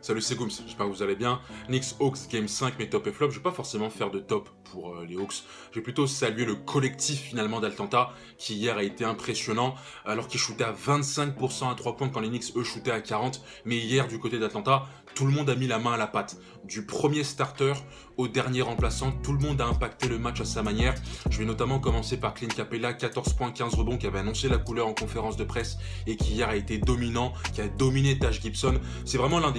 Salut, c'est Gooms, j'espère que vous allez bien. Knicks Hawks Game 5, mes top et flop. Je vais pas forcément faire de top pour les Hawks. Je vais plutôt saluer le collectif finalement d'Atlanta qui hier a été impressionnant alors qu'ils shootaient à 25% à 3 points quand les Knicks eux shootaient à 40. Mais hier du côté d'Atlanta, tout le monde a mis la main à la pâte. Du premier starter au dernier remplaçant, tout le monde a impacté le match à sa manière. Je vais notamment commencer par Clint Capela, 14 points, 15 rebonds, qui avait annoncé la couleur en conférence de presse et qui hier a été dominant, qui a dominé Taj Gibson. C'est vraiment l'un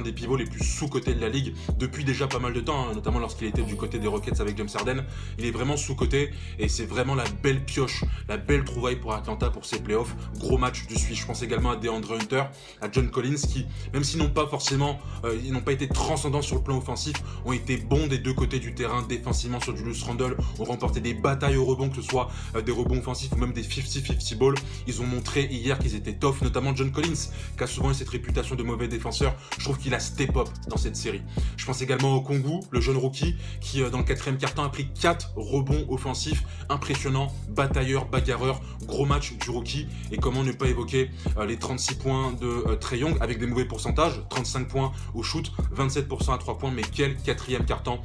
des pivots les plus sous-cotés de la ligue depuis déjà pas mal de temps, hein, notamment lorsqu'il était du côté des Rockets avec James Harden. Il est vraiment sous-coté et c'est vraiment la belle pioche, la belle trouvaille pour Atlanta pour ses playoffs. Gros match du Suisse. Je pense également à DeAndre Hunter, à John Collins qui, même s'ils n'ont pas forcément, ils n'ont pas été transcendants sur le plan offensif, ont été bons des deux côtés du terrain, défensivement sur Julius Randle, ont remporté des batailles au rebond, que ce soit des rebonds offensifs ou même des 50-50 balls. Ils ont montré hier qu'ils étaient tough, notamment John Collins, qui a souvent eu cette réputation de mauvais défenseur. Je trouve qu'il a step up dans cette série. Je pense également au Kongu, le jeune rookie, qui dans le quatrième quart-temps a pris 4 rebonds offensifs, impressionnant, batailleur, bagarreur, gros match du rookie. Et comment ne pas évoquer les 36 points de Trae Young avec des mauvais pourcentages, 35 points au shoot, 27% à 3 points, mais quel quatrième quart-temps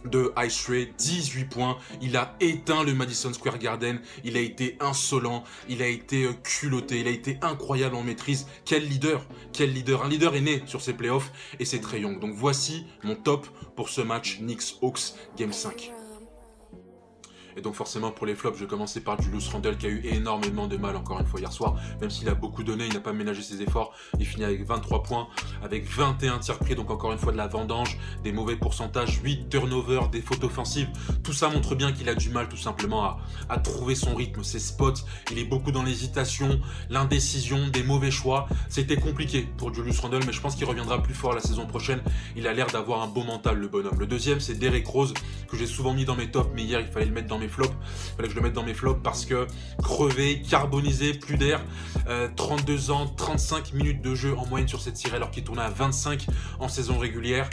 de Ice Trae, 18 points, il a éteint le Madison Square Garden, il a été insolent, il a été culotté, il a été incroyable en maîtrise. Quel leader, un leader est né sur ces playoffs et c'est Trae Young. Donc voici mon top pour ce match Knicks Hawks Game 5. Et donc forcément pour les flops, je vais commencer par Julius Randle qui a eu énormément de mal encore une fois hier soir. Même s'il a beaucoup donné, il n'a pas ménagé ses efforts. Il finit avec 23 points, avec 21 tirs pris, donc encore une fois de la vendange, des mauvais pourcentages, 8 turnovers, des fautes offensives. Tout ça montre bien qu'il a du mal tout simplement à trouver son rythme, ses spots. Il est beaucoup dans l'hésitation, l'indécision, des mauvais choix. C'était compliqué pour Julius Randle, mais je pense qu'il reviendra plus fort la saison prochaine. Il a l'air d'avoir un bon mental, le bonhomme. Le deuxième, c'est Derrick Rose, que j'ai souvent mis dans mes tops, mais hier il fallait le mettre dans mes flops. Il fallait que je le mette dans mes flops parce que crevé, carbonisé, plus d'air, 32 ans, 35 minutes de jeu en moyenne sur cette série alors qu'il tournait à 25 en saison régulière.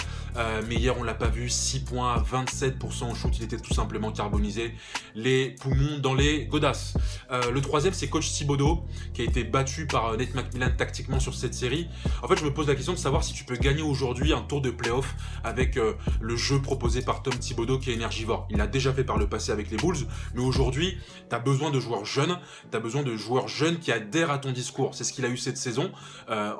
Mais hier on l'a pas vu, 6 points à 27% au shoot, il était tout simplement carbonisé. Les poumons dans les godasses. Le troisième c'est coach Thibodeau qui a été battu par Nate McMillan tactiquement sur cette série. En fait je me pose la question de savoir si tu peux gagner aujourd'hui un tour de playoff avec le jeu proposé par Tom Thibodeau qui est énergivore. Il l'a déjà fait par le passé avec les Bulls, mais aujourd'hui tu as besoin de joueurs jeunes, qui adhèrent à ton discours. C'est ce qu'il a eu cette saison,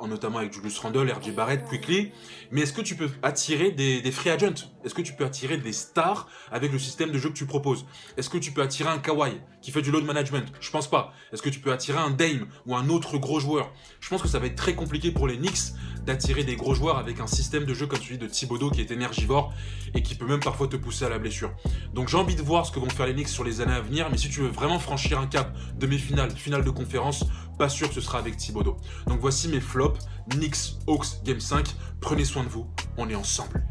notamment avec Julius Randle, RJ Barrett, Quickley. Mais est-ce que tu peux attirer des free agents? Est-ce que tu peux attirer des stars avec le système de jeu que tu proposes? Est-ce que tu peux attirer un Kawhi qui fait du load management? Je pense pas. Est-ce que tu peux attirer un Dame ou un autre gros joueur? Je pense que ça va être très compliqué pour les Knicks d'attirer des gros joueurs avec un système de jeu comme celui de Thibodeau qui est énergivore et qui peut même parfois te pousser à la blessure. Donc j'ai envie de voir ce que vont faire les Knicks sur les années à venir, mais si tu veux vraiment franchir un cap demi-finale, finale de conférence, pas sûr que ce sera avec Thibodeau. Donc voici mes flops, Knicks Hawks Game 5, prenez soin de vous, on est ensemble.